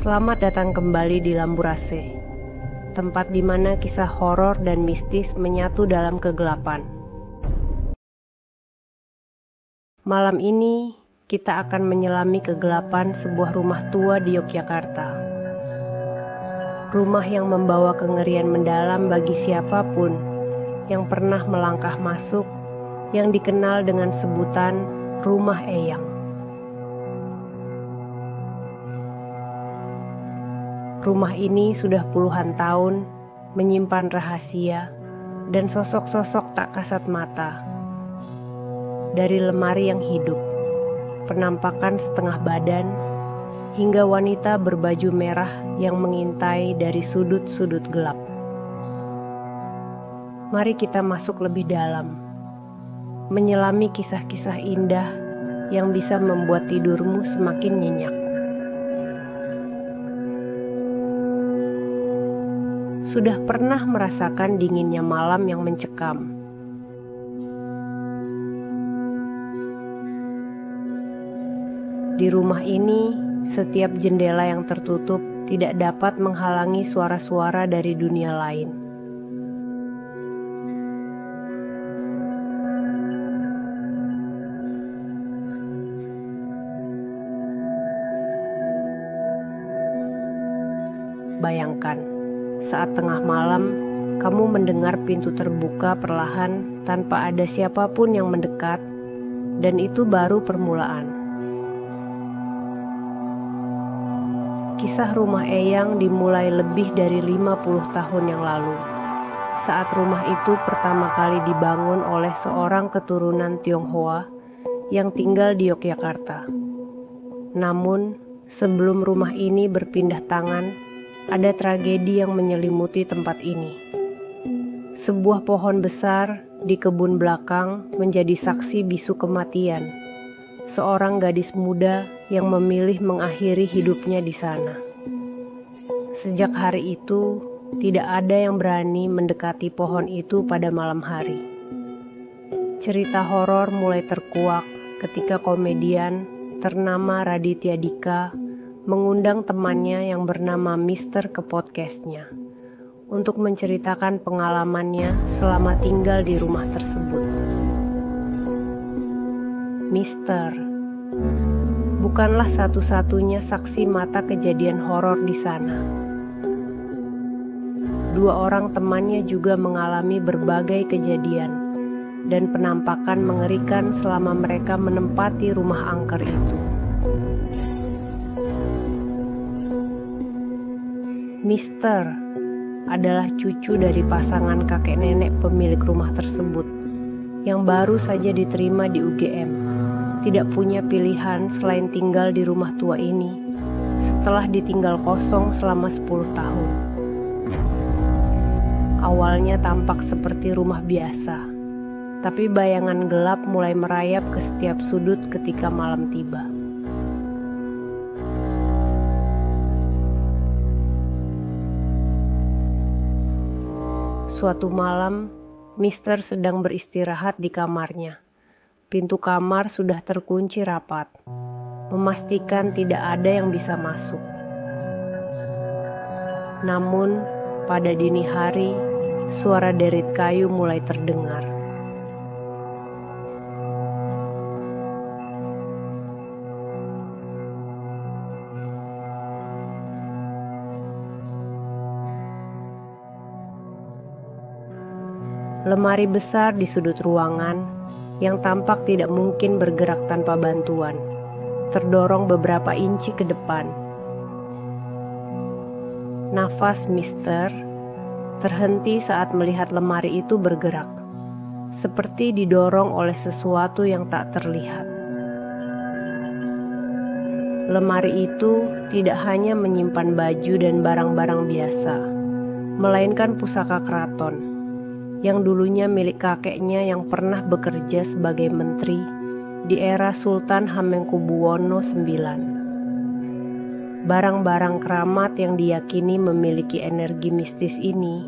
Selamat datang kembali di Lamburase, tempat di mana kisah horor dan mistis menyatu dalam kegelapan. Malam ini kita akan menyelami kegelapan sebuah rumah tua di Yogyakarta. Rumah yang membawa kengerian mendalam bagi siapapun yang pernah melangkah masuk, yang dikenal dengan sebutan Rumah Eyang. Rumah ini sudah puluhan tahun menyimpan rahasia dan sosok-sosok tak kasat mata. Dari lemari yang hidup, penampakan setengah badan, hingga wanita berbaju merah yang mengintai dari sudut-sudut gelap. Mari kita masuk lebih dalam, menyelami kisah-kisah indah yang bisa membuat tidurmu semakin nyenyak. Sudah pernah merasakan dinginnya malam yang mencekam? Di rumah ini, setiap jendela yang tertutup tidak dapat menghalangi suara-suara dari dunia lain. Bayangkan, saat tengah malam, kamu mendengar pintu terbuka perlahan tanpa ada siapapun yang mendekat, dan itu baru permulaan. Kisah Rumah Eyang dimulai lebih dari 50 tahun yang lalu, saat rumah itu pertama kali dibangun oleh seorang keturunan Tionghoa yang tinggal di Yogyakarta. Namun, sebelum rumah ini berpindah tangan, ada tragedi yang menyelimuti tempat ini. Sebuah pohon besar di kebun belakang menjadi saksi bisu kematian seorang gadis muda yang memilih mengakhiri hidupnya di sana. Sejak hari itu, tidak ada yang berani mendekati pohon itu pada malam hari. Cerita horor mulai terkuak ketika komedian ternama Raditya Dika mengundang temannya yang bernama Mister ke podcastnya untuk menceritakan pengalamannya selama tinggal di rumah tersebut. Mister bukanlah satu-satunya saksi mata kejadian horor di sana. Dua orang temannya juga mengalami berbagai kejadian dan penampakan mengerikan selama mereka menempati rumah angker itu. Mister adalah cucu dari pasangan kakek nenek pemilik rumah tersebut yang baru saja diterima di UGM. Tidak punya pilihan selain tinggal di rumah tua ini setelah ditinggal kosong selama 10 tahun. Awalnya tampak seperti rumah biasa, tapi bayangan gelap mulai merayap ke setiap sudut ketika malam tiba. Suatu malam, Mister sedang beristirahat di kamarnya. Pintu kamar sudah terkunci rapat, memastikan tidak ada yang bisa masuk. Namun, pada dini hari, suara derit kayu mulai terdengar. Lemari besar di sudut ruangan yang tampak tidak mungkin bergerak tanpa bantuan, terdorong beberapa inci ke depan. Nafas Mister terhenti saat melihat lemari itu bergerak, seperti didorong oleh sesuatu yang tak terlihat. Lemari itu tidak hanya menyimpan baju dan barang-barang biasa, melainkan pusaka keraton yang dulunya milik kakeknya yang pernah bekerja sebagai menteri di era Sultan Hamengkubuwono IX. Barang-barang keramat yang diyakini memiliki energi mistis ini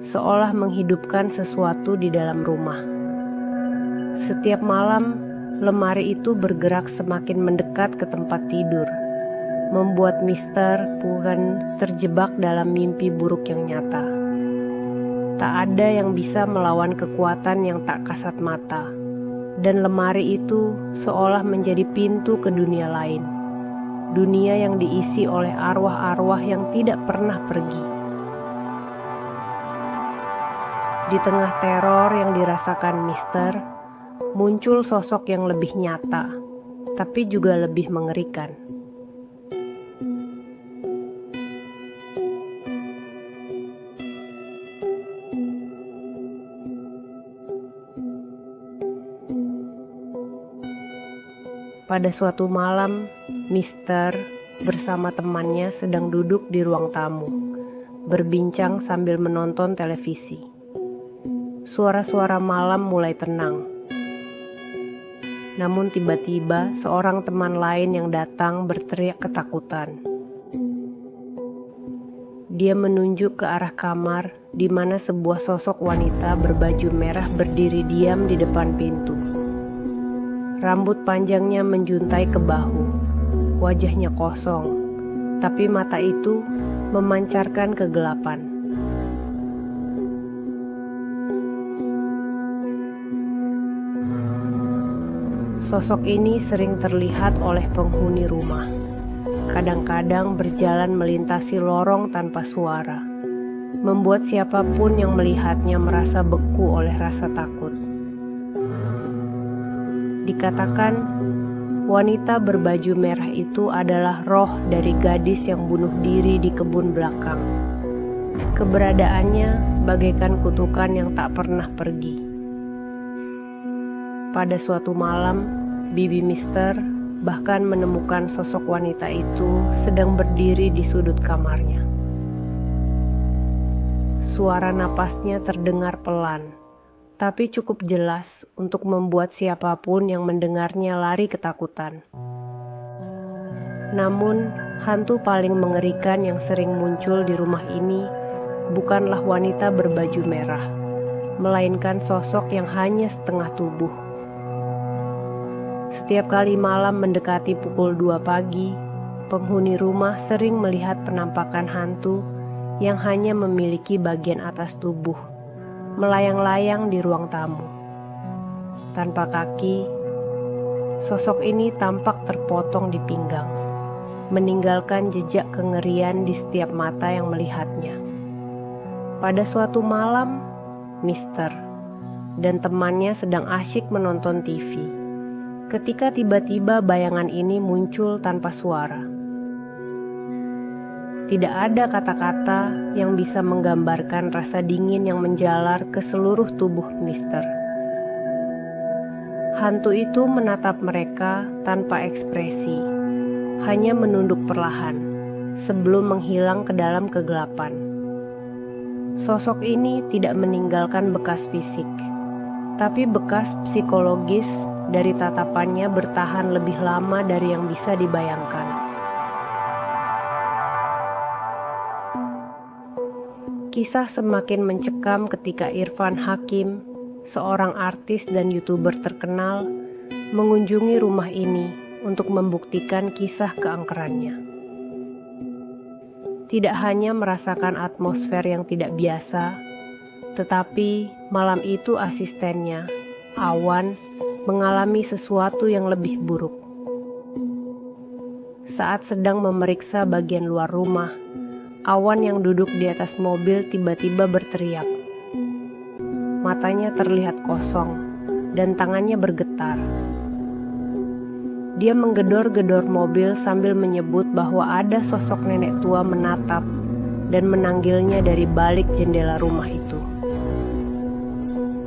seolah menghidupkan sesuatu di dalam rumah. Setiap malam, lemari itu bergerak semakin mendekat ke tempat tidur, membuat Mister Pughan terjebak dalam mimpi buruk yang nyata. Tak ada yang bisa melawan kekuatan yang tak kasat mata, dan lemari itu seolah menjadi pintu ke dunia lain. Dunia yang diisi oleh arwah-arwah yang tidak pernah pergi. Di tengah teror yang dirasakan Mister, muncul sosok yang lebih nyata, tapi juga lebih mengerikan. Pada suatu malam, Mister bersama temannya sedang duduk di ruang tamu, berbincang sambil menonton televisi. Suara-suara malam mulai tenang. Namun tiba-tiba seorang teman lain yang datang berteriak ketakutan. Dia menunjuk ke arah kamar di mana sebuah sosok wanita berbaju merah berdiri diam di depan pintu. Rambut panjangnya menjuntai ke bahu, wajahnya kosong, tapi mata itu memancarkan kegelapan. Sosok ini sering terlihat oleh penghuni rumah, kadang-kadang berjalan melintasi lorong tanpa suara, membuat siapapun yang melihatnya merasa beku oleh rasa takut. Dikatakan, wanita berbaju merah itu adalah roh dari gadis yang bunuh diri di kebun belakang. Keberadaannya bagaikan kutukan yang tak pernah pergi. Pada suatu malam, bibi Mister bahkan menemukan sosok wanita itu sedang berdiri di sudut kamarnya. Suara napasnya terdengar pelan, tapi cukup jelas untuk membuat siapapun yang mendengarnya lari ketakutan. Namun, hantu paling mengerikan yang sering muncul di rumah ini bukanlah wanita berbaju merah, melainkan sosok yang hanya setengah tubuh. Setiap kali malam mendekati pukul 2 pagi, penghuni rumah sering melihat penampakan hantu yang hanya memiliki bagian atas tubuh, melayang-layang di ruang tamu. Tanpa kaki, sosok ini tampak terpotong di pinggang, meninggalkan jejak kengerian di setiap mata yang melihatnya. Pada suatu malam, Mister dan temannya sedang asyik menonton TV, ketika tiba-tiba bayangan ini muncul tanpa suara. Tidak ada kata-kata yang bisa menggambarkan rasa dingin yang menjalar ke seluruh tubuh Mister. Hantu itu menatap mereka tanpa ekspresi, hanya menunduk perlahan sebelum menghilang ke dalam kegelapan. Sosok ini tidak meninggalkan bekas fisik, tapi bekas psikologis dari tatapannya bertahan lebih lama dari yang bisa dibayangkan. Kisah semakin mencekam ketika Irfan Hakim, seorang artis dan YouTuber terkenal, mengunjungi rumah ini untuk membuktikan kisah keangkerannya. Tidak hanya merasakan atmosfer yang tidak biasa, tetapi malam itu asistennya, Awan, mengalami sesuatu yang lebih buruk. Saat sedang memeriksa bagian luar rumah, Awan yang duduk di atas mobil tiba-tiba berteriak. Matanya terlihat kosong dan tangannya bergetar. Dia menggedor-gedor mobil sambil menyebut bahwa ada sosok nenek tua menatap dan menanggilnya dari balik jendela rumah itu.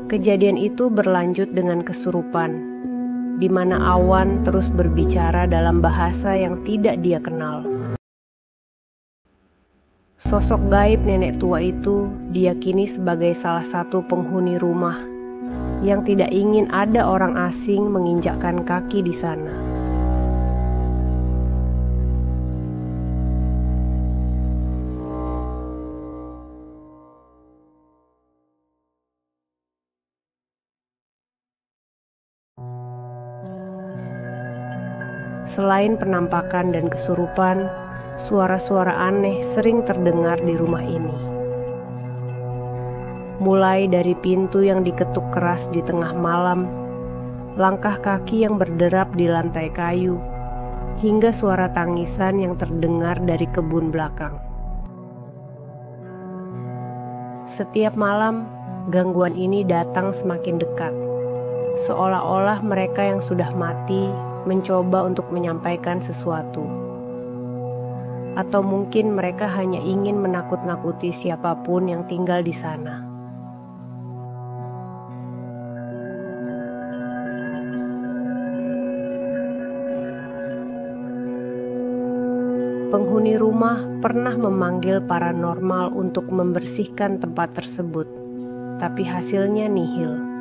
Kejadian itu berlanjut dengan kesurupan, di mana Awan terus berbicara dalam bahasa yang tidak dia kenal. Sosok gaib nenek tua itu diyakini sebagai salah satu penghuni rumah yang tidak ingin ada orang asing menginjakkan kaki di sana. Selain penampakan dan kesurupan, suara-suara aneh sering terdengar di rumah ini. Mulai dari pintu yang diketuk keras di tengah malam, langkah kaki yang berderap di lantai kayu, hingga suara tangisan yang terdengar dari kebun belakang. Setiap malam, gangguan ini datang semakin dekat, seolah-olah mereka yang sudah mati mencoba untuk menyampaikan sesuatu. Atau mungkin mereka hanya ingin menakut-nakuti siapapun yang tinggal di sana. Penghuni rumah pernah memanggil paranormal untuk membersihkan tempat tersebut, tapi hasilnya nihil.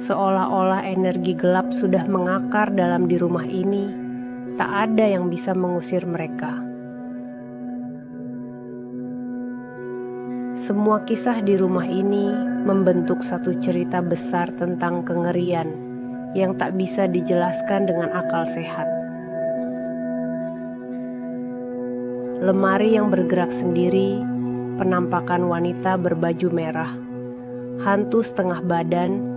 Seolah-olah energi gelap sudah mengakar dalam di rumah ini, tak ada yang bisa mengusir mereka. Semua kisah di rumah ini membentuk satu cerita besar tentang kengerian yang tak bisa dijelaskan dengan akal sehat. Lemari yang bergerak sendiri, penampakan wanita berbaju merah, hantu setengah badan,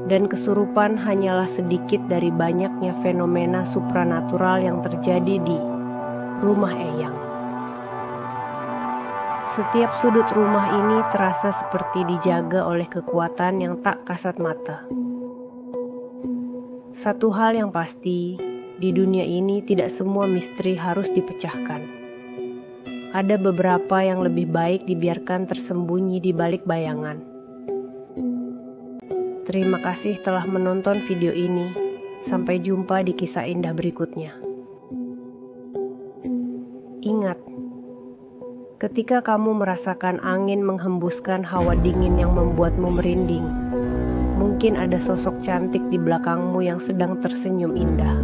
dan kesurupan hanyalah sedikit dari banyaknya fenomena supranatural yang terjadi di rumah Eyang. Setiap sudut rumah ini terasa seperti dijaga oleh kekuatan yang tak kasat mata. Satu hal yang pasti, di dunia ini tidak semua misteri harus dipecahkan. Ada beberapa yang lebih baik dibiarkan tersembunyi di balik bayangan. Terima kasih telah menonton video ini. Sampai jumpa di kisah indah berikutnya. Ingat, ketika kamu merasakan angin menghembuskan hawa dingin yang membuatmu merinding, mungkin ada sosok cantik di belakangmu yang sedang tersenyum indah.